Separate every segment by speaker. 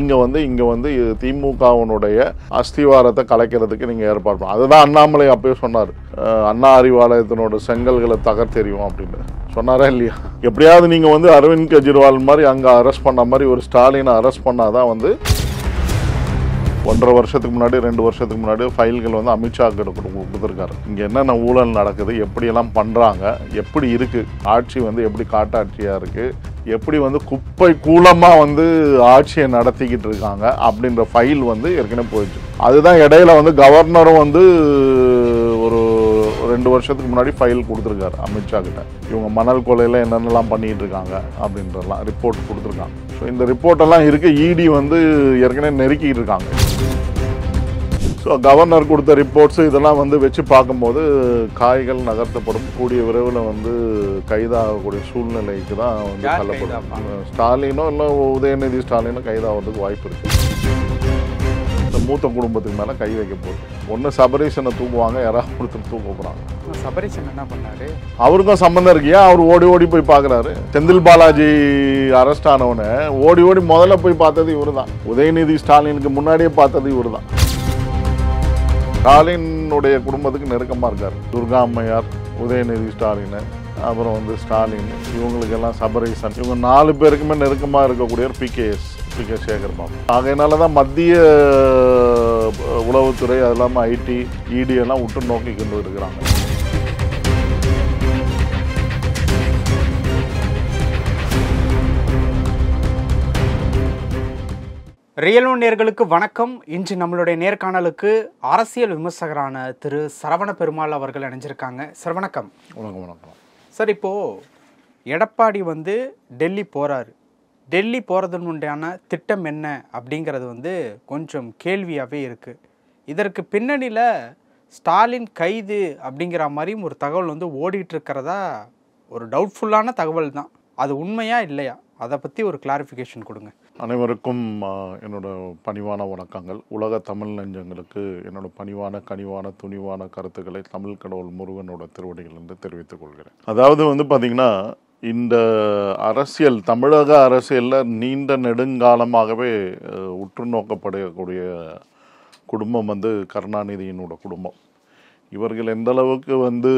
Speaker 1: நீங்கள் வந்து இங்கே வந்து திமுகவினுடைய அஸ்திவாரத்தை கலைக்கிறதுக்கு நீங்கள் ஏற்பாடு பண்ணணும். அதுதான் அண்ணாமலை அப்பயே சொன்னார், அண்ணா அறிவாலயத்தினோட செங்கல்களை தகர்த்தெறியும் அப்படின்னு சொன்னாரா இல்லையா? எப்படியாவது நீங்கள் வந்து அரவிந்த் கெஜ்ரிவால் மாதிரி அங்கே அரெஸ்ட் பண்ண மாதிரி ஒரு ஸ்டாலினை அரெஸ்ட் பண்ணாதான் வந்து 1.5 வருஷத்துக்கு முன்னாடி 2 வருஷத்துக்கு முன்னாடி ஃபைல்கள் வந்து அமித்ஷா கிட்ட கொடுத்துருக்காரு. இங்கே என்னென்ன ஊழல் நடக்குது, எப்படியெல்லாம் பண்ணுறாங்க, எப்படி இருக்குது ஆட்சி வந்து எப்படி காட்டாட்சியாக இருக்குது, எப்படி வந்து குப்பை கூலமாக வந்து ஆட்சியை நடத்திக்கிட்டு இருக்காங்க அப்படின்ற ஃபைல் வந்து ஏற்கனவே போயிடுச்சு. அதுதான் இடையில வந்து கவர்னரும் வந்து ஒரு 2 வருஷத்துக்கு முன்னாடி ஃபைல் கொடுத்துருக்காரு அமித்ஷா கிட்ட. இவங்க மணல் கொலையில் என்னென்னலாம் பண்ணிகிட்டு இருக்காங்க அப்படின்றலாம் ரிப்போர்ட் கொடுத்துருக்காங்க. ஸோ இந்த ரிப்போர்ட்டெல்லாம் இருக்குது. இடி வந்து ஏற்கனவே நெருக்கிட்டு இருக்காங்க. ஸோ கவர்னர் கொடுத்த ரிப்போர்ட்ஸு இதெல்லாம் வந்து வச்சு பார்க்கும்போது காய்கள் நகர்த்தப்படும், கூடிய விரைவில் வந்து கைதாகக்கூடிய சூழ்நிலைக்கு தான் வந்து தள்ளப்படும். ஸ்டாலினோ இல்லை உதயநிதி ஸ்டாலினோ கைதாகிறதுக்கு வாய்ப்பு இருக்குது. இந்த மூத்த குடும்பத்துக்கு மேலே கை வைக்க போகுது. ஒன்று சபரீஷனை தூக்குவாங்க, யாராவது ஒருத்தர் தூக்க போகிறாங்க.
Speaker 2: சபரீஷன் என்ன பண்ணாரு?
Speaker 1: அவருக்கும் சம்மந்தம் இருக்கியா? அவர் ஓடி ஓடி போய் பார்க்குறாரு. செந்தில் பாலாஜி அரெஸ்ட் ஆனவனை ஓடி ஓடி முதல்ல போய் பார்த்தது இவர் தான். உதயநிதி ஸ்டாலினுக்கு முன்னாடியே பார்த்தது இவர் தான். ஸ்டாலினுடைய குடும்பத்துக்கு நெருக்கமாக இருக்கார். துர்கா அம்மையார், உதயநிதி ஸ்டாலின், அப்புறம் வந்து ஸ்டாலின், இவங்களுக்கெல்லாம் சபரீசன், இவங்க 4 பேருக்குமே நெருக்கமாக இருக்கக்கூடியவர் பி கே சேகர் பாபு. ஆகையினால தான் மத்திய உளவுத்துறை, அது இல்லாமல் ஐடி, இடி எல்லாம் உற்று நோக்கி கொண்டு இருக்கிறாங்க.
Speaker 2: ரியல் ஒன் நேயர்களுக்கு வணக்கம். இன்று நம்மளுடைய நேர்காணலுக்கு அரசியல் விமர்சகரான திரு சரவண பெருமாள் அவர்கள் இணைஞ்சிருக்காங்க. சார் வணக்கம்.
Speaker 1: வணக்கம்.
Speaker 2: சார், இப்போது எடப்பாடி வந்து டெல்லி போகிறாரு. டெல்லி போகிறதுனுண்டான திட்டம் என்ன அப்படிங்கிறது வந்து கொஞ்சம் கேள்வியாகவே இருக்குது. இதற்கு பின்னணியில் ஸ்டாலின் கைது அப்படிங்கிற மாதிரியும் ஒரு தகவல் வந்து ஓடிட்டு இருக்கிறதா ஒரு டவுட்ஃபுல்லான தகவல் தான். அது உண்மையா இல்லையா? அதை பற்றி ஒரு கிளாரிஃபிகேஷன் கொடுங்க.
Speaker 1: அனைவருக்கும் என்னோட பணிவான வணக்கங்கள். உலக தமிழ் நெஞ்சங்களுக்கு என்னோட பணிவான கனிவான துணிவான கருத்துக்களை தமிழ் கடவுள் முருகனோட திருவடிகள் என்று தெரிவித்துக் கொள்கிறேன். அதாவது வந்து பார்த்திங்கன்னா, இந்த அரசியல், தமிழக அரசியலில் நீண்ட நெடுங்காலமாகவே உற்று நோக்கப்படக்கூடிய குடும்பம் வந்து கருணாநிதியினோட குடும்பம். இவர்கள் எந்த அளவுக்கு வந்து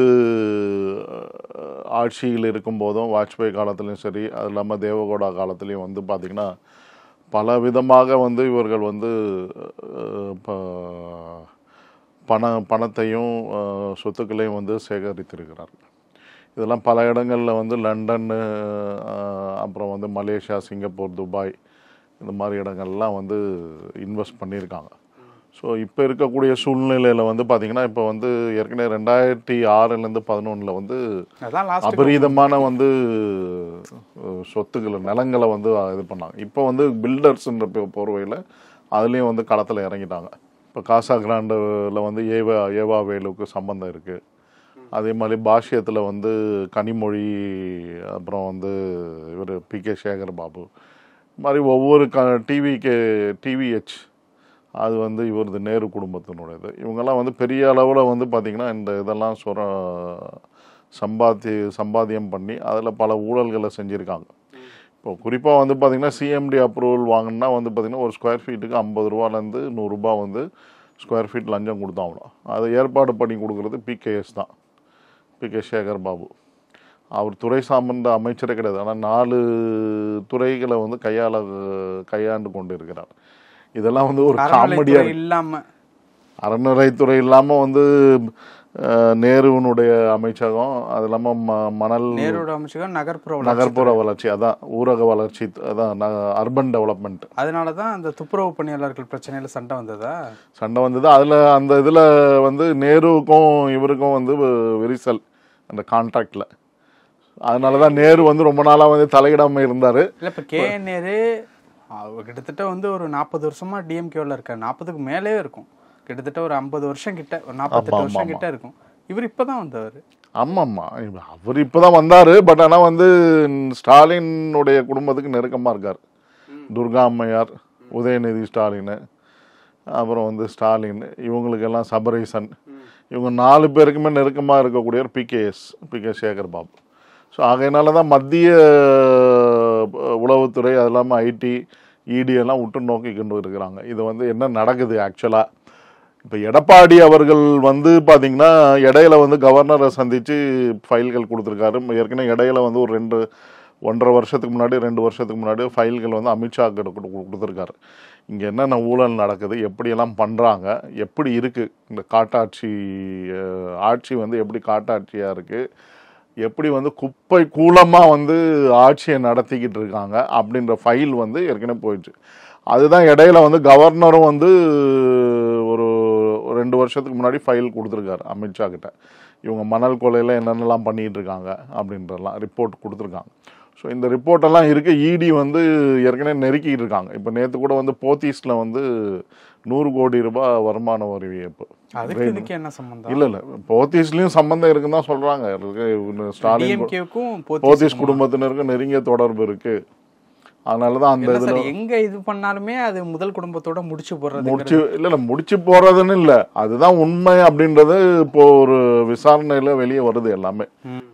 Speaker 1: ஆட்சியில் இருக்கும்போதும், வாஜ்பாய் காலத்துலேயும் சரி, அது இல்லாமல் தேவகவுடா காலத்துலேயும் வந்து பார்த்திங்கன்னா பல விதமாக வந்து இவர்கள் வந்து பணத்தையும் சொத்துக்களையும் வந்து சேகரித்திருக்கிறார்கள். இதெல்லாம் பல இடங்களில் வந்து லண்டன், அப்புறம் வந்து மலேசியா, சிங்கப்பூர், துபாய், இந்த மாதிரி இடங்கள்லாம் வந்து இன்வெஸ்ட் பண்ணியிருக்காங்க. ஸோ இப்போ இருக்கக்கூடிய சூழ்நிலையில் வந்து பார்த்திங்கன்னா, இப்போ வந்து ஏற்கனவே 2006லேருந்து 2011 வந்து அபரீதமான வந்து சொத்துக்களை, நிலங்களை வந்து இது பண்ணாங்க. இப்போ வந்து பில்டர்ஸ்ன்ற போர்வையில் அதுலேயும் வந்து களத்தில் இறங்கிட்டாங்க. இப்போ காசா கிராண்டில் வந்து ஏவா வேலுவுக்கு சம்பந்தம் இருக்குது. அதே மாதிரி பாஷ்யத்தில் வந்து கனிமொழி, அப்புறம் வந்து இவர் பி கே சேகர் பாபு, இது மாதிரி ஒவ்வொரு டிவிஹெச், அது வந்து இவரது நேரு குடும்பத்தினுடையது. இவங்கெல்லாம் வந்து பெரிய அளவில் வந்து பார்த்திங்கன்னா இந்த இதெல்லாம் சம்பாத்தியம் பண்ணி அதில் பல ஊழல்களை செஞ்சுருக்காங்க. இப்போ குறிப்பாக வந்து பார்த்திங்கன்னா சிஎம்டி அப்ரூவல் வாங்கினா வந்து பார்த்திங்கன்னா ஒரு ஸ்கொயர் ஃபீட்டுக்கு 50 ரூபாலேருந்து 100 ரூபா வந்து ஸ்கொயர் ஃபீட் லஞ்சம் கொடுத்தாங்களாம். அதை ஏற்பாடு பண்ணி கொடுக்குறது பிகேஎஸ் தான், பி கே சேகர் பாபு. அவர் துறை சார்ந்த அமைச்சரே கிடையாது, ஆனால் 4 துறைகளை வந்து கையாண்டு கொண்டு இருக்கிறார். இதெல்லாம் வந்து ஒரு காமெடியாக
Speaker 2: இல்லாமல்,
Speaker 1: அறநிலைத்துறை இல்லாமல் வந்து நேருனுடைய அமைச்சகம், அது இல்லாமல் மணல்
Speaker 2: நேருடைய அமைச்சகம்,
Speaker 1: நகர்ப்புற வளர்ச்சி, அதான் ஊரக வளர்ச்சி, அதான் அர்பன் டெவலப்மெண்ட்.
Speaker 2: அதனால தான் அந்த துப்புரவு பணியாளர்கள் பிரச்சனையில் சண்டை வந்தது.
Speaker 1: அதில் அந்த இதில் வந்து நேருவுக்கும் இவருக்கும் வந்து விரிசல் அந்த கான்ட்ராக்டில். அதனால தான் நேரு வந்து ரொம்ப நாளாக வந்து தலையிடாமல் இருந்தார்.
Speaker 2: இல்லை, இப்போ கே நேரு கிட்டத்தட்ட வந்து ஒரு 40 வருஷமாக டிஎம்கேவில் இருக்கார். 40க்கு மேலே இருக்கும், கிட்டத்தட்ட ஒரு 50 வருஷம் கிட்ட, ஒரு 48 வருஷம் கிட்ட இருக்கும். இவர் இப்போ தான் வந்தவர்.
Speaker 1: ஆமாம்மா, அவர் இப்போ தான் வந்தார். பட் ஆனால் வந்து ஸ்டாலினுடைய குடும்பத்துக்கு நெருக்கமாக இருக்கார். துர்கா அம்மையார், உதயநிதி ஸ்டாலின், அப்புறம் வந்து ஸ்டாலின், இவங்களுக்கெல்லாம் சபரீசன், இவங்க 4 பேருக்குமே நெருக்கமாக இருக்கக்கூடியவர் P K Sekar Babu. So ஆகையினால தான் மத்திய உளவுத்துறை, அது இல்லாமல் ஐடி, இடியெல்லாம் உற்று நோக்கி கொண்டு இருக்கிறாங்க. இது வந்து என்ன நடக்குது ஆக்சுவலாக? இப்போ எடப்பாடி அவர்கள் வந்து பார்த்தீங்கன்னா இடையில வந்து கவர்னரை சந்தித்து ஃபைல்கள் கொடுத்துருக்காரு. ஏற்கனவே இடையில வந்து ஒரு 1.5 வருஷத்துக்கு முன்னாடி 2 வருஷத்துக்கு முன்னாடி ஃபைல்கள் வந்து அமித்ஷா கிட்ட கொடுத்துருக்காரு. இங்கே என்னென்ன ஊழல் நடக்குது, எப்படியெல்லாம் பண்ணுறாங்க, எப்படி இருக்குது இந்த காட்டாட்சி ஆட்சி வந்து எப்படி காட்டாட்சியாக இருக்குது, எப்படி வந்து குப்பை கூலமாக வந்து ஆட்சியை நடத்திக்கிட்டு இருக்காங்க அப்படின்ற ஃபைல் வந்து ஏற்கனவே போயிடுச்சு. அதுதான் இடையில வந்து கவர்னரும் வந்து ஒரு 2 வருஷத்துக்கு முன்னாடி ஃபைல் கொடுத்துருக்காரு அமித்ஷா கிட்ட. இவங்க மணல் கொலையில் என்னென்னலாம் பண்ணிகிட்டு இருக்காங்க அப்படின்றலாம் ரிப்போர்ட் கொடுத்துருக்காங்க. ஸோ இந்த ரிப்போர்ட்டெல்லாம் இருக்குது. இடி வந்து ஏற்கனவே நெருக்கிட்டு இருக்காங்க. இப்போ நேற்று கூட வந்து போத்தீஸில் வந்து 100 கோடி ரூபாய் வருமான வரி ஏற்பு.
Speaker 2: என்ன சம்பந்தம்?
Speaker 1: இல்லை போத்தீஸ்லேயும் சம்பந்தம் இருக்குன்னு தான் சொல்கிறாங்க. ஸ்டாலின் போத்தீஸ் குடும்பத்தினருக்கு நெருங்கிய தொடர்பு இருக்குது. அதனால தான் அந்த இதில்
Speaker 2: எங்கே இது பண்ணாலுமே அது முதல் குடும்பத்தோட முடிச்சு
Speaker 1: போடுறதுன்னு இல்லை, அதுதான் உண்மை அப்படின்றது இப்போ ஒரு விசாரணையில் வெளியே வருது எல்லாமே.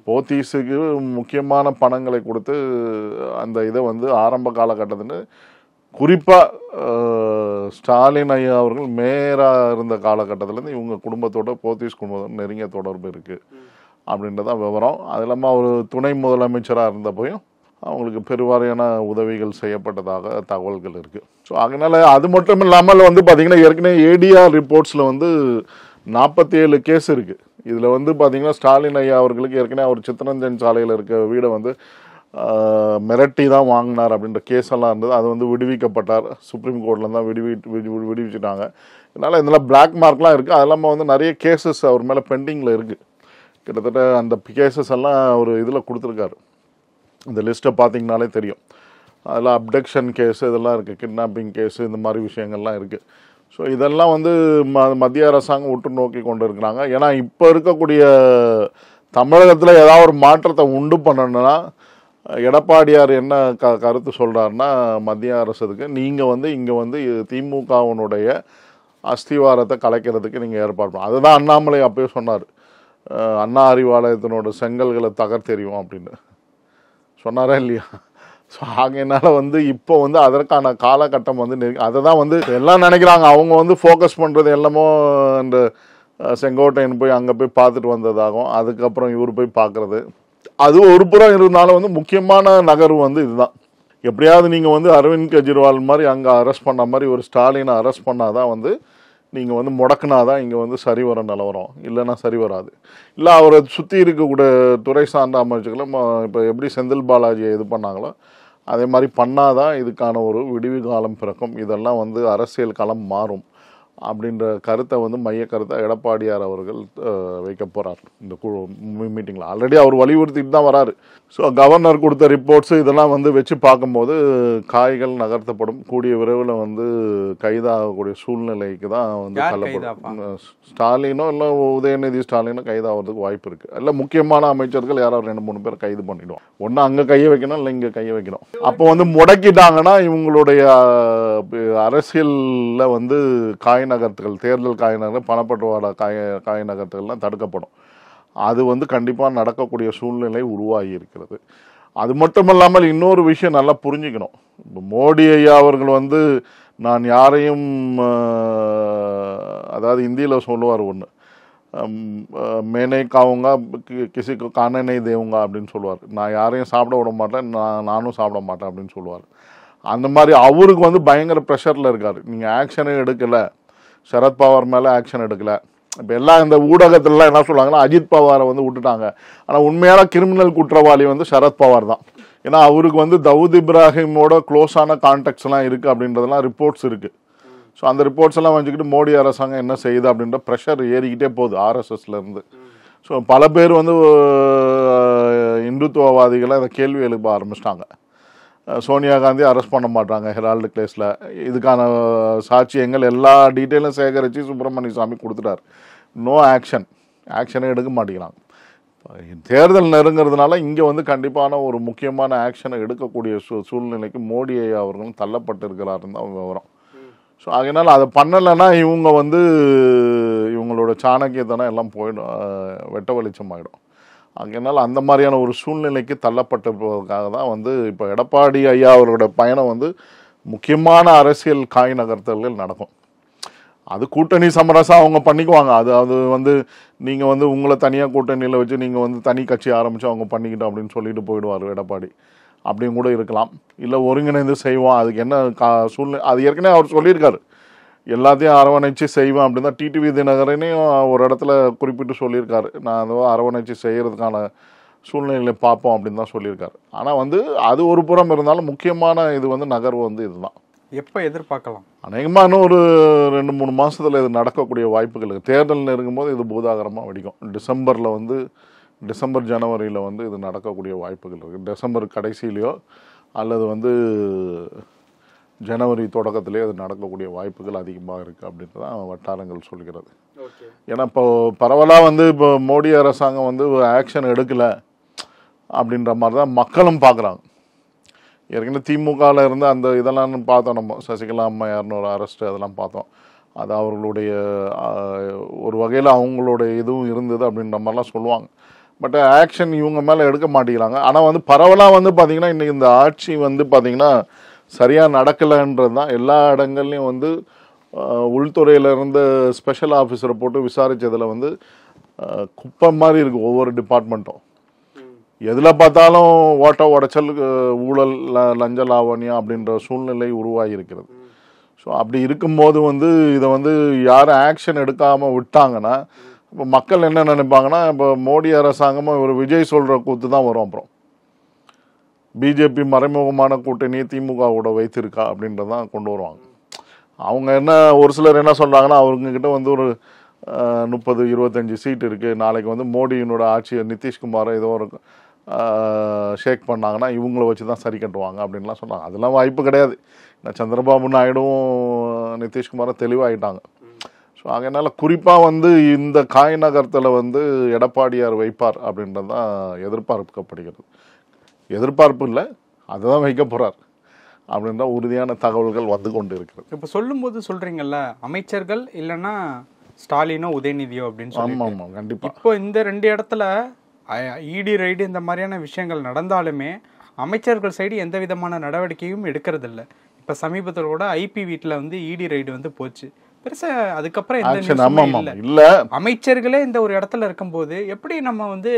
Speaker 1: போத்தீஸுக்கு முக்கியமான பணங்களை கொடுத்து அந்த இதை வந்து ஆரம்ப காலகட்டத்தில் குறிப்பாக ஸ்டாலின் ஐயா அவர்கள் மேயராக இருந்த காலகட்டத்திலேருந்து இவங்க குடும்பத்தோட போத்தீஸ் குடும்பத்தோட நெருங்கிய தொடர்பு இருக்குது அப்படின்றதான் விவரம். அது இல்லாமல் அவர் துணை முதலமைச்சராக இருந்தப்போயும் அவங்களுக்கு பெருவாரியான உதவிகள் செய்யப்பட்டதாக தகவல்கள் இருக்குது. ஸோ அதனால் அது மட்டும் இல்லாமல் வந்து பார்த்திங்கன்னா ஏற்கனவே ஏடிஆர் ரிப்போர்ட்ஸில் வந்து 47 கேஸ் இருக்குது. இதில் வந்து பார்த்திங்கன்னா ஸ்டாலின் ஐயா அவர்களுக்கு ஏற்கனவே அவர் சித்தரஞ்சன் சாலையில் இருக்க வீடை வந்து மிரட்டி தான் வாங்கினார் அப்படின்ற கேஸ் எல்லாம் இருந்தது. அது வந்து விடுவிக்கப்பட்டார். சுப்ரீம் கோர்ட்டில் தான் விடுவிச்சுட்டாங்க. இதனால் பிளாக் மார்க்லாம் இருக்குது. அது இல்லாமல் வந்து நிறைய கேசஸ் அவர் மேலே பெண்டிங்கில் இருக்குது. கிட்டத்தட்ட அந்த கேசஸ் எல்லாம் ஒரு இதில் கொடுத்துருக்காரு. இந்த லிஸ்ட்டை பார்த்திங்கனாலே தெரியும். அதில் அப்டக்ஷன் கேஸு இதெல்லாம் இருக்குது, கிட்னாப்பிங் கேஸு, இந்த மாதிரி விஷயங்கள்லாம் இருக்குது. ஸோ இதெல்லாம் வந்து மத்திய அரசாங்கம் உற்று நோக்கி கொண்டு இருக்கிறாங்க. ஏன்னா இப்போ இருக்கக்கூடிய தமிழகத்தில் ஏதாவது ஒரு மாற்றத்தை உண்டு பண்ணணுன்னா எடப்பாடியார் என்ன கருத்து சொல்கிறாருன்னா மத்திய அரசுக்கு நீங்கள் வந்து இங்கே வந்து திமுகவினுடைய அஸ்திவாரத்தை கலைக்கிறதுக்கு நீங்கள் ஏற்பாடு பண்ணணும். அதுதான் அண்ணாமலை அப்பயே சொன்னார், அண்ணா அறிவாலயத்தினோட செங்கல்களை தகர்த்தெறியும் அப்படின்னு சொன்னாரா இல்லையா? ஸோ ஆகையினால வந்து இப்போ வந்து அதற்கான காலகட்டம் வந்து அதை தான் வந்து எல்லாம் நினைக்கிறாங்க. அவங்க வந்து ஃபோக்கஸ் பண்ணுறது எல்லாமோ இந்த செங்கோட்டையன் போய் அங்கே போய் பார்த்துட்டு வந்ததாகும், அதுக்கப்புறம் இவர் போய் பார்க்குறது, அது ஒரு புறம் இருந்தாலும் வந்து முக்கியமான நகர்வு வந்து இதுதான். எப்படியாவது நீங்கள் வந்து அரவிந்த் கெஜ்ரிவால் மாதிரி அங்கே அரெஸ்ட் பண்ண மாதிரி ஒரு ஸ்டாலினை அரெஸ்ட் பண்ணாதான் வந்து நீங்கள் வந்து முடக்குனாதான் இங்கே வந்து சரி வர நிலவரம், இல்லைன்னா சரி வராது. இல்லை அவரை சுற்றி இருக்கக்கூடிய துறை சார்ந்த அமைச்சர்களும் இப்போ எப்படி செந்தில் பாலாஜியை இது பண்ணாங்களோ அதே மாதிரி பண்ணாதான் இதுக்கான ஒரு விடிவு காலம் பிறக்கும், இதெல்லாம் வந்து அரசியல் களம் மாறும் அப்படின்ற கருத்தை வந்து மைய கருத்தை எடப்பாடியார் அவர்கள் வைக்க போகிறார் இந்த குழு மீட்டிங்கில். ஆல்ரெடி அவர் வலியுறுத்திட்டு தான் வராரு. ஸோ கவர்னர் கொடுத்த ரிப்போர்ட்ஸு இதெல்லாம் வந்து வச்சு பார்க்கும்போது காய்கள் நகர்த்தப்படும், கூடிய விரைவில் வந்து கைதாகக்கூடிய சூழ்நிலைக்கு தான் வந்து தள்ளப்படும். ஸ்டாலினோ இல்லை உதயநிதி ஸ்டாலினோ கைதாகிறதுக்கு வாய்ப்பு இருக்குது. இல்லை முக்கியமான அமைச்சர்கள் யாராவது 2-3 பேர் கைது பண்ணிவிடும். ஒன்று அங்கே கையை வைக்கணும், இல்லை இங்கே கையை வைக்கணும். அப்போ வந்து முடக்கிட்டாங்கன்னா இவங்களுடைய அரசியலில் வந்து காய் நகர்த்துகள், தேர்தல் காய் நகர், பணப்பட்டுவாடா காய் நகர்த்துகள்லாம் தடுக்கப்படும். அது வந்து கண்டிப்பாக நடக்கக்கூடிய சூழ்நிலை உருவாகி இருக்கிறது. அது மட்டும் இல்லாமல் இன்னொரு விஷயம் நல்லா புரிஞ்சுக்கணும். இப்போ மோடி ஐயா அவர்கள் வந்து நான் யாரையும் அதாவது இந்தியில் சொல்லுவார் ஒன்று, மேனே காவுங்க கிசிக்கு கானனை தேவுங்க அப்படின்னு சொல்லுவார். நான் யாரையும் சாப்பிட விட மாட்டேன், நானும் சாப்பிட மாட்டேன் அப்படின்னு சொல்லுவார். அந்த மாதிரி அவருக்கு வந்து பயங்கர ப்ரெஷரில் இருக்கார். நீங்கள் ஆக்ஷனே எடுக்கலை, சரத்பவார் மேலே ஆக்ஷன் எடுக்கலை. இப்போ எல்லாம் இந்த ஊடகத்திலலாம் என்ன சொல்லுவாங்கன்னா அஜித் பவாரை வந்து விட்டுட்டாங்க. ஆனால் உண்மையான கிரிமினல் குற்றவாளி வந்து சரத்பவார் தான். ஏன்னா அவருக்கு வந்து தவூத் இப்ராஹிமோட க்ளோஸான கான்டாக்ட்ஸ்லாம் இருக்குது அப்படின்றதெல்லாம் ரிப்போர்ட்ஸ் இருக்குது. ஸோ அந்த ரிப்போர்ட்ஸ் எல்லாம் வச்சுக்கிட்டு மோடி அரசாங்கம் என்ன செய்யுது அப்படின்ற ப்ரெஷர் ஏறிக்கிட்டே போகுது ஆர்எஸ்எஸ்லேருந்து. ஸோ பல பேர் வந்து இந்துத்துவவாதிகளை இந்த கேள்வி எழுப்ப ஆரம்பிச்சிட்டாங்க. சோனியா காந்தி அரெஸ்ட் பண்ண மாட்டாங்க ஹெரால்டு கேஸில், இதுக்கான சாட்சியங்கள் எல்லா டீட்டெயிலும் சேகரித்து சுப்பிரமணிய சாமி கொடுத்துட்டார். நோ ஆக்ஷனே எடுக்க மாட்டேங்கிறாங்க. தேர்தல் நெருங்கிறதுனால இங்கே வந்து கண்டிப்பான ஒரு முக்கியமான ஆக்ஷனை எடுக்கக்கூடிய சூழ்நிலைக்கு மோடி அவர்களும் தள்ளப்பட்டிருக்கிறாருன்னு தான் விவரம். ஸோ அதனால் அதை பண்ணலைன்னா இவங்க வந்து இவங்களோட சாணக்கியத்தனம் எல்லாம் போயிடும், வெட்ட வெளிச்சம் ஆகிடும். அதனால் அந்த மாதிரியான ஒரு சூழ்நிலைக்கு தள்ளப்பட்டிருப்பதற்காக தான் வந்து இப்போ எடப்பாடி ஐயா அவரோட பயணம் வந்து முக்கியமான அரசியல் காய் நகர்த்தல்கள் நடக்கும். அது கூட்டணி சமரசம் அவங்க பண்ணிக்குவாங்க. அது வந்து நீங்கள் வந்து உங்களை தனியாக கூட்டணியில் வச்சு நீங்கள் வந்து தனி கட்சி ஆரம்பித்து அவங்க பண்ணிக்கிட்டோம் அப்படின்னு சொல்லிட்டு போயிடுவார் எடப்பாடி. அப்படியும் கூட இருக்கலாம். இல்லை ஒருங்கிணைந்து செய்வோம், அதுக்கு என்ன சூழ்நிலை, அது ஏற்கனவே அவர் சொல்லியிருக்காரு, எல்லாத்தையும் அரவணைச்சு செய்வேன் அப்படின்னு தான். டிடிவி தினகரனையும் ஒரு இடத்துல குறிப்பிட்டு சொல்லியிருக்காரு, நான் அதை அரவணைச்சு செய்கிறதுக்கான சூழ்நிலையை பார்ப்போம் அப்படின்னு தான் சொல்லியிருக்காரு. ஆனால் வந்து அது ஒரு புறம் இருந்தாலும் முக்கியமான இது வந்து நகர்வு வந்து இதுதான்.
Speaker 2: எப்போ எதிர்பார்க்கலாம்?
Speaker 1: அநேகமாக இன்னும் ஒரு 2-3 மாதத்தில் இது நடக்கக்கூடிய வாய்ப்புகள் இருக்குது. தேர்தல் நெருங்கும்போது இது பூதாகரமாக வெடிக்கும். டிசம்பர் ஜனவரியில் வந்து இது நடக்கக்கூடிய வாய்ப்புகள் இருக்குது. டிசம்பர் கடைசியிலையோ அல்லது வந்து ஜனவரி தொடக்கத்திலேயே அது நடக்கக்கூடிய வாய்ப்புகள் அதிகமாக இருக்குது அப்படின்ட்டு தான் வட்டாரங்கள் சொல்கிறது. ஏன்னா இப்போ பரவலாக வந்து இப்போ மோடி அரசாங்கம் வந்து ஆக்ஷன் எடுக்கலை அப்படின்ற மாதிரி தான் மக்களும் பார்க்குறாங்க. ஏற்கனவே திமுகவில் இருந்து அந்த இதெல்லாம் பார்த்தோம், நம்ம சசிகலா அம்மையார்னு ஒரு அரெஸ்ட்டு அதெல்லாம் பார்த்தோம். அது அவர்களுடைய ஒரு வகையில் அவங்களுடைய இதுவும் இருந்தது அப்படின்ற மாதிரிலாம் சொல்லுவாங்க. பட் ஆக்ஷன் இவங்க மேலே எடுக்க மாட்டேங்கிறாங்க. ஆனால் வந்து பரவலாக வந்து பார்த்திங்கன்னா இன்றைக்கி இந்த ஆட்சி வந்து பார்த்திங்கன்னா சரியாக நடக்கலைன்றது தான். எல்லா இடங்கள்லையும் வந்து உள்துறையில் இருந்த ஸ்பெஷல் ஆஃபீஸரை போட்டு விசாரித்ததில் வந்து குப்பை மாதிரி இருக்குது ஒவ்வொரு டிபார்ட்மெண்ட்டும். எதில் பார்த்தாலும் ஓட்ட உடைச்சல், ஊழல், லஞ்ச லாவணியம் அப்படின்ற சூழ்நிலை உருவாகி இருக்கிறது. ஸோ அப்படி இருக்கும்போது வந்து இதை வந்து யாரும் ஆக்ஷன் எடுக்காமல் விட்டாங்கன்னா இப்போ மக்கள் என்ன நினைப்பாங்கன்னா, இப்போ மோடி அரசாங்கமாக ஒரு விஜய் சொல்கிற கூத்து தான் வரும். அப்புறம் பிஜேபி மறைமுகமான கூட்டணியை திமுகவோட வைத்திருக்கா அப்படின்றதான் கொண்டு வருவாங்க. அவங்க என்ன ஒரு சிலர் என்ன சொல்கிறாங்கன்னா, அவங்கக்கிட்ட வந்து ஒரு 30-25 சீட் இருக்குது, நாளைக்கு வந்து மோடியினோட ஆட்சியை நிதிஷ்குமாரை ஏதோ ஒரு ஷேக் பண்ணாங்கன்னா இவங்கள வச்சு தான் சரி கட்டுவாங்க அப்படின்லாம் சொன்னாங்க. அதெல்லாம் வாய்ப்பு கிடையாது. நான் சந்திரபாபு நாயுடுவும் நிதிஷ்குமாரும் தெளிவாகிட்டாங்க. ஸோ அதனால் குறிப்பாக வந்து இந்த காய் நகரத்தில் வந்து எடப்பாடியார் வைப்பார் அப்படின்றது தான் எதிர்பார்க்கப்படுகிறது. எதிர்பார்ப்பு இல்லை, அதுதான் வைக்க போகிறார் அப்படின்ற உறுதியான தகவல்கள் வந்து கொண்டு இருக்கிறது.
Speaker 2: இப்போ சொல்லும்போது சொல்கிறீங்கல்ல, அமைச்சர்கள் இல்லைன்னா ஸ்டாலினோ உதயநிதியோ அப்படின்னு சொல்லி.
Speaker 1: ஆமாம் ஆமாம், கண்டிப்பாக.
Speaker 2: இப்போ இந்த 2 இடத்துல இடி ரைடு இந்த மாதிரியான விஷயங்கள் நடந்தாலுமே அமைச்சர்கள் சைடு எந்த விதமான நடவடிக்கையும் எடுக்கிறதில்ல. இப்போ சமீபத்தில் கூட ஐபி வீட்டில் வந்து இடி ரைடு வந்து போச்சு, பெருசா அதுக்கப்புறம் இல்லை. அமைச்சர்களே இந்த ஒரு இடத்துல இருக்கும்போது எப்படி நம்ம வந்து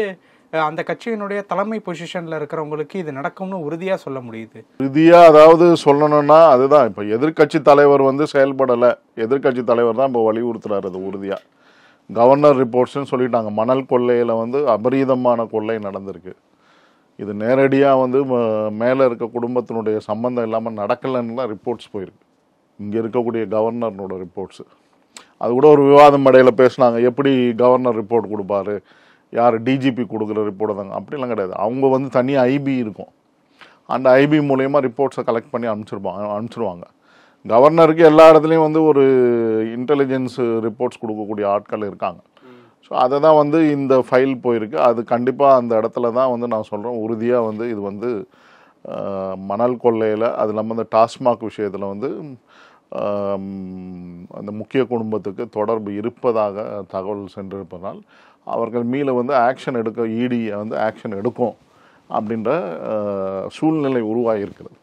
Speaker 2: அந்த கட்சியினுடைய தலைமை பொசிஷன்ல இருக்கிறவங்களுக்கு இது நடக்கும்னு உறுதியா சொல்ல முடியுது?
Speaker 1: உறுதியா அதாவது சொல்லணும்னா அதுதான், இப்போ எதிர்கட்சி தலைவர் வந்து செயல்படலை, எதிர்கட்சி தலைவர் தான் இப்போ வலியுறுத்துறாரு அது உறுதியா. கவர்னர் ரிப்போர்ட்ஸ்ன்னு சொல்லிட்டாங்க, மணல் கொள்ளையில் வந்து அபரீதமான கொள்ளை நடந்திருக்கு, இது நேரடியாக வந்து மேலே இருக்க குடும்பத்தினுடைய சம்பந்தம் இல்லாமல் நடக்கலைன்னு தான் ரிப்போர்ட்ஸ் போயிருக்கு. இங்கே இருக்கக்கூடிய கவர்னர்னோட ரிப்போர்ட்ஸு அது கூட ஒரு விவாதம் இடையில் பேசினாங்க, எப்படி கவர்னர் ரிப்போர்ட் கொடுப்பாரு, யார் டிஜிபி கொடுக்குற ரிப்போர்ட் தாங்க, அப்படிலாம் கிடையாது. அவங்க வந்து தனியாக ஐபி இருக்கும், அந்த ஐபி மூலயமா ரிப்போர்ட்ஸை கலெக்ட் பண்ணி அனுப்பிச்சிடுவாங்க. கவர்னருக்கு எல்லா இடத்துலையும் வந்து ஒரு இன்டெலிஜென்ஸ் ரிப்போர்ட்ஸ் கொடுக்கக்கூடிய ஆட்கள் இருக்காங்க. ஸோ அதை தான் வந்து இந்த ஃபைல் போயிருக்கு. அது கண்டிப்பாக அந்த இடத்துல தான் வந்து நான் சொல்கிறேன் உறுதியாக வந்து இது வந்து மணல் கொள்ளையில், அது இல்லாமல் இந்த டாஸ்மாக் விஷயத்தில் வந்து அந்த முக்கிய குடும்பத்துக்கு தொடர்பு இருப்பதாக தகவல் சென்றிருப்பதால் அவர்கள் மீள வந்து ஆக்ஷன் எடுக்க, இடியை வந்து ஆக்ஷன் எடுக்கும் அப்படின்ற சூழ்நிலை உருவாகியிருக்கிறது.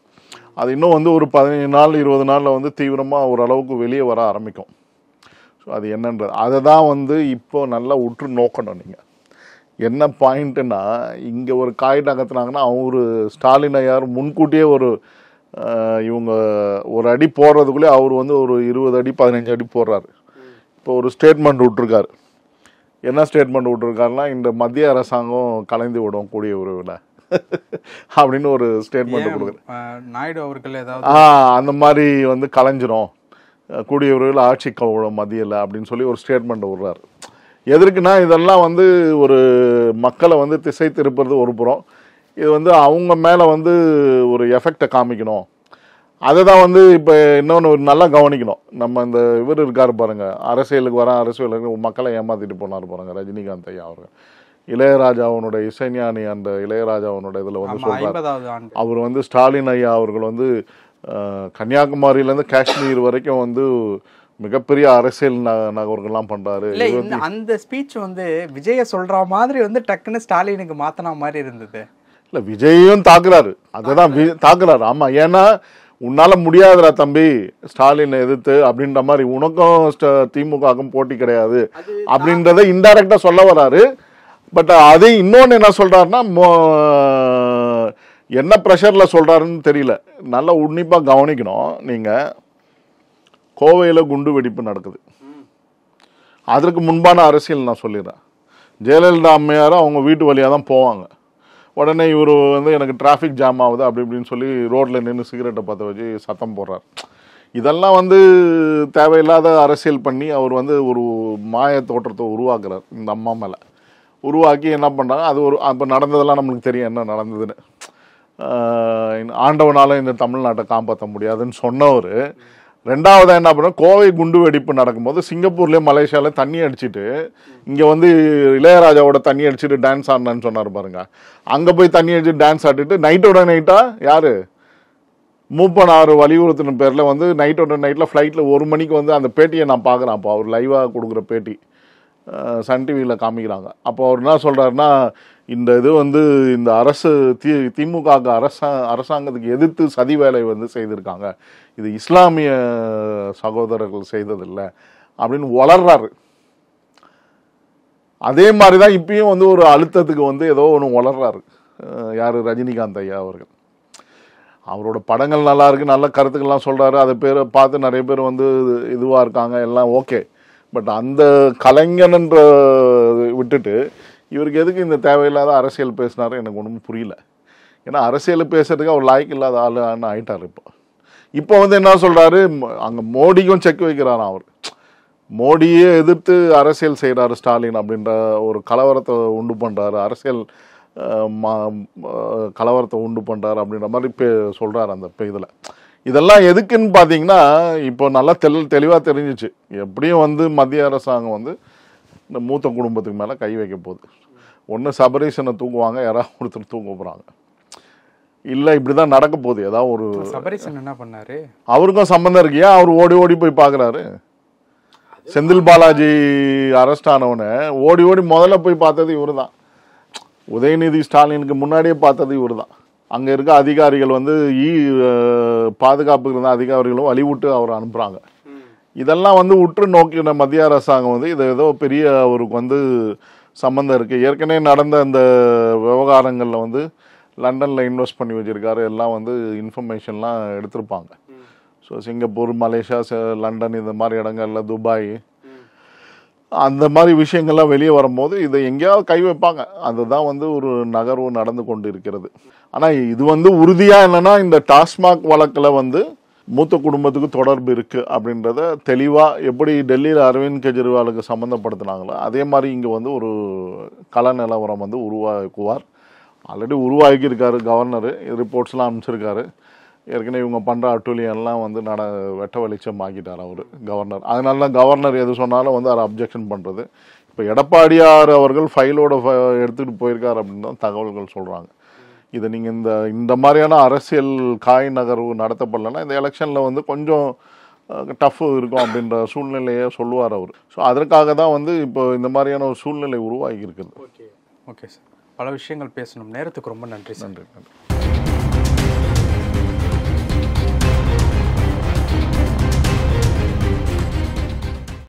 Speaker 1: அது இன்னும் வந்து ஒரு 15 நாள் 20 நாளில் வந்து தீவிரமாக ஓரளவுக்கு வெளியே வர ஆரம்பிக்கும். ஸோ அது என்னன்றது அதை தான் வந்து இப்போ நல்லா உற்று நோக்கணும். நீங்கள் என்ன பாயிண்ட்டுன்னா, இங்கே ஒரு காய் நகர்த்துனாங்கன்னா அவர் ஸ்டாலின் ஐயார் முன்கூட்டியே ஒரு இவங்க ஒரு அடி போடுறதுக்குள்ளே அவர் வந்து ஒரு 20 அடி 15 அடி போடுறாரு. இப்போ ஒரு ஸ்டேட்மெண்ட் விட்டுருக்காரு. என்ன ஸ்டேட்மெண்ட் விட்டுருக்காருன்னா, இந்த மத்திய அரசாங்கம் கலைந்து விடும் கூடிய உறவில் அப்படின்னு ஒரு ஸ்டேட்மெண்ட் கொடுக்குறாரு
Speaker 2: நாயுடு அவர்கள். ஏதாவது
Speaker 1: அந்த மாதிரி வந்து கலைஞ்சிரும், கூடிய உறவில் ஆட்சி கவுழும் மத்தியில் அப்படின்னு சொல்லி ஒரு ஸ்டேட்மெண்ட் விடுறாரு. எதற்குன்னா, இதெல்லாம் வந்து ஒரு மக்களை வந்து திசை திருப்புறது ஒரு புறம், இது வந்து அவங்க மேலே வந்து ஒரு எஃபெக்டை காமிக்கணும். அதை தான் வந்து இப்போ இன்னொன்று நல்லா கவனிக்கணும். நம்ம இந்த இவர் இருக்கார் பாருங்க, அரசியலுக்கு அரசியலுக்கு மக்களை ஏமாற்றிட்டு போனார் பாருங்க, ரஜினிகாந்த் ஐயா அவர்கள். இளையராஜாவனுடைய இசைஞானி அந்த இளையராஜாவனுடைய இதில் வந்து சொல்கிறார், அவர் வந்து ஸ்டாலின் ஐயா அவர்கள் வந்து கன்னியாகுமரியிலேருந்து காஷ்மீர் வரைக்கும் வந்து மிகப்பெரிய அரசியல் நகர்கள்லாம் பண்றாரு.
Speaker 2: அந்த ஸ்பீச் வந்து விஜய சொல்ற மாதிரி வந்து டக்குன்னு ஸ்டாலினுக்கு மாத்தின மாதிரி இருந்தது.
Speaker 1: இல்லை, விஜயும் தாக்குறாரு, அதுதான் தாக்குறாரு. ஆமாம், ஏன்னா உன்னால முடியாதுடா தம்பி ஸ்டாலினை எதிர்த்து அப்படின்ற மாதிரி, உனக்கும் திமுகவுக்கும் போட்டி கிடையாது அப்படின்றத இன்டைரக்டா சொல்ல வராரு. பட் அது இன்னொன்னு என்ன சொல்றாருன்னா, என்ன ப்ரெஷர்ல சொல்றாருன்னு தெரியல. நல்லா உன்னிப்பா கவனிக்கணும். நீங்க கோவையில குண்டு வெடிப்பு நடக்குது. அதற்கு முன்பான அரசியல் நான் சொல்லிடுறேன். ஜெயலலிதா அம்மையாரும் அவங்க வீட்டு வழியாக தான் போவாங்க. உடனே இவர் வந்து எனக்கு டிராஃபிக் ஜாம் ஆகுது அப்படி இப்படின்னு சொல்லி ரோட்டில் நின்று சிகரெட்டை பற்ற வச்சு சத்தம் போடுறார். இதெல்லாம் வந்து தேவையில்லாத அரசியல் பண்ணி அவர் வந்து ஒரு மாய தோற்றத்தை உருவாக்குறார் இந்த அம்மா மேலே. உருவாக்கி என்ன பண்ணுறாங்க, அது ஒரு அப்போ நடந்ததெல்லாம் நம்மளுக்கு தெரியும் என்ன நடந்ததுன்னு. ஆண்டவனால இந்த தமிழ்நாட்டை காப்பாற்ற முடியாதுன்னு சொன்னவர் ரெண்டாவதாக என்ன பண்ண, கோவை குண்டு வெடிப்பு நடக்கும்போது சிங்கப்பூர்லேயே மலேசியாவில் தண்ணி அடிச்சுட்டு இங்கே வந்து இளையராஜாவோட தண்ணி அடிச்சுட்டு டான்ஸ் ஆடினான்னு சொன்னார் பாருங்க. அங்கே போய் தண்ணி அடிச்சுட்டு டான்ஸ் ஆடிட்டு நைட்டோட நைட்டாக யார் மூப்பனார் வலியுறுத்தின பேரில் வந்து நைட்டோட நைட்டில் ஃப்ளைட்டில் 1 மணிக்கு வந்து அந்த பேட்டியை நான் பார்க்குறேன். அப்போ அவர் லைவாக கொடுக்குற பேட்டி சன் டிவியில் காமிக்கிறாங்க. அப்போ அவர் என்ன சொல்கிறாருன்னா, இந்த இது வந்து இந்த அரசு திமுக அரசாங்கத்துக்கு எதிர்த்து சதி வேலை வந்து செய்திருக்காங்க, இது இஸ்லாமிய சகோதரர்கள் செய்ததில்லை அப்படின்னு வளர்றாரு. அதே மாதிரி தான் இப்பயும் வந்து ஒரு அழுத்தத்துக்கு வந்து ஏதோ ஒன்று வளர்றாரு. யார், ரஜினிகாந்த் ஐயா அவர்கள். அவரோட படங்கள் நல்லா இருக்கு, நல்ல கருத்துக்கள்லாம் சொல்கிறாரு. அதை பேரை பார்த்து நிறைய பேர் வந்து இதுவாக இருக்காங்க, எல்லாம் ஓகே. பட் அந்த கலைஞன்ற விட்டுட்டு இவருக்கு எதுக்கு இந்த தேவையில்லாத அரசியல் பேசினாரு எனக்கு ஒன்றும் புரியல. ஏன்னா அரசியல் பேசுறதுக்கு அவர் லாய்க்கு இல்லாத ஆளுன்னு ஆயிட்டார். இப்போ வந்து என்ன சொல்கிறாரு, அங்கே மோடிக்கும் செக் வைக்கிறாராம் அவர். மோடியே எதிர்த்து அரசியல் செய்கிறாரு ஸ்டாலின் அப்படின்ற ஒரு கலவரத்தை உண்டு பண்ணுறாரு, அரசியல் கலவரத்தை உண்டு பண்ணுறாரு அப்படின்ற மாதிரி சொல்கிறார் அந்த இதில். இதெல்லாம் எதுக்குன்னு பார்த்தீங்கன்னா, இப்போ நல்லா தெளிவாக தெரிஞ்சிச்சு. எப்படியும் வந்து மத்திய அரசாங்கம் வந்து இந்த மூத்த குடும்பத்துக்கு மேலே கை வைக்க போகுது. ஒன்று சபரீஷனை தூக்குவாங்க, யாராவது ஒருத்தர் தூக்க போகிறாங்க, இல்லை இப்படி தான் நடக்க போகுது. ஏதாவது ஒரு
Speaker 2: சபரீஷன் என்ன பண்ணாரு,
Speaker 1: அவருக்கும் சம்மந்தம் இருக்கு. ஏன் அவர் ஓடி ஓடி போய் பார்க்குறாரு? செந்தில் பாலாஜி அரெஸ்ட் ஆனவனை ஓடி ஓடி முதல்ல போய் பார்த்தது இவர் தான். உதயநிதி ஸ்டாலினுக்கு முன்னாடியே பார்த்தது இவர் தான். அங்கே இருக்க அதிகாரிகள் வந்து பாதுகாப்புக்கு இருந்த அதிகாரிகளும் வழிவிட்டு அவரை அனுப்புகிறாங்க. இதெல்லாம் வந்து உற்று நோக்கின மத்திய அரசாங்கம் வந்து இது ஏதோ பெரிய அவருக்கு வந்து சம்மந்தம் இருக்குது. ஏற்கனவே நடந்த அந்த விவகாரங்களில் வந்து லண்டனில் இன்வெஸ்ட் பண்ணி வச்சுருக்காரு, எல்லாம் வந்து இன்ஃபர்மேஷன்லாம் எடுத்திருப்பாங்க. ஸோ சிங்கப்பூர், மலேசியா, லண்டன் இந்த மாதிரி இடங்கள்ல, துபாய், அந்த மாதிரி விஷயங்கள்லாம் வெளியே வரும்போது இதை எங்கேயாவது கை வைப்பாங்க. அதுதான் வந்து ஒரு நகர்வு நடந்து கொண்டு இருக்கிறது. ஆனால் இது வந்து உறுதியாக என்னன்னா, இந்த டாஸ்மாக் வழக்கில் வந்து மூத்த குடும்பத்துக்கு தொடர்பு இருக்குது அப்படின்றத தெளிவாக எப்படி டெல்லியில் அரவிந்த் கெஜ்ரிவாலுக்கு சம்மந்தப்படுத்தினாங்களோ அதே மாதிரி இங்கே வந்து ஒரு கள நிலவரம் வந்து உருவாக்குவார். Already உருவாக்கியிருக்காரு governor, ரிப்போர்ட்ஸ்லாம் அனுப்பிச்சிருக்காரு. ஏற்கனவே இவங்க பண்ணுற அட்டூழியெல்லாம் வந்து வெட்ட வெளிச்சம் ஆக்கிட்டார் அவர் கவர்னர். அதனால தான் கவர்னர் எது சொன்னாலும் வந்து அதை அப்ஜெக்ஷன் பண்ணுறது. இப்போ எடப்பாடியார் அவர்கள் ஃபைலோட எடுத்துகிட்டு போயிருக்கார் அப்படின்னு தான் தகவல்கள் சொல்கிறாங்க. இதை நீங்கள் இந்த மாதிரியான அரசியல் காய் நகர்வு நடத்தப்படலைன்னா இந்த எலெக்ஷனில் வந்து கொஞ்சம் டஃப் இருக்கும் அப்படின்ற சூழ்நிலையை சொல்லுவார் அவர். ஸோ அதற்காக தான் வந்து இப்போ இந்த மாதிரியான ஒரு சூழ்நிலை உருவாகி இருக்குது.
Speaker 2: ஓகே சார், பல விஷயங்கள் பேசணும். நேரத்துக்கு ரொம்ப நன்றி.
Speaker 1: நன்றி.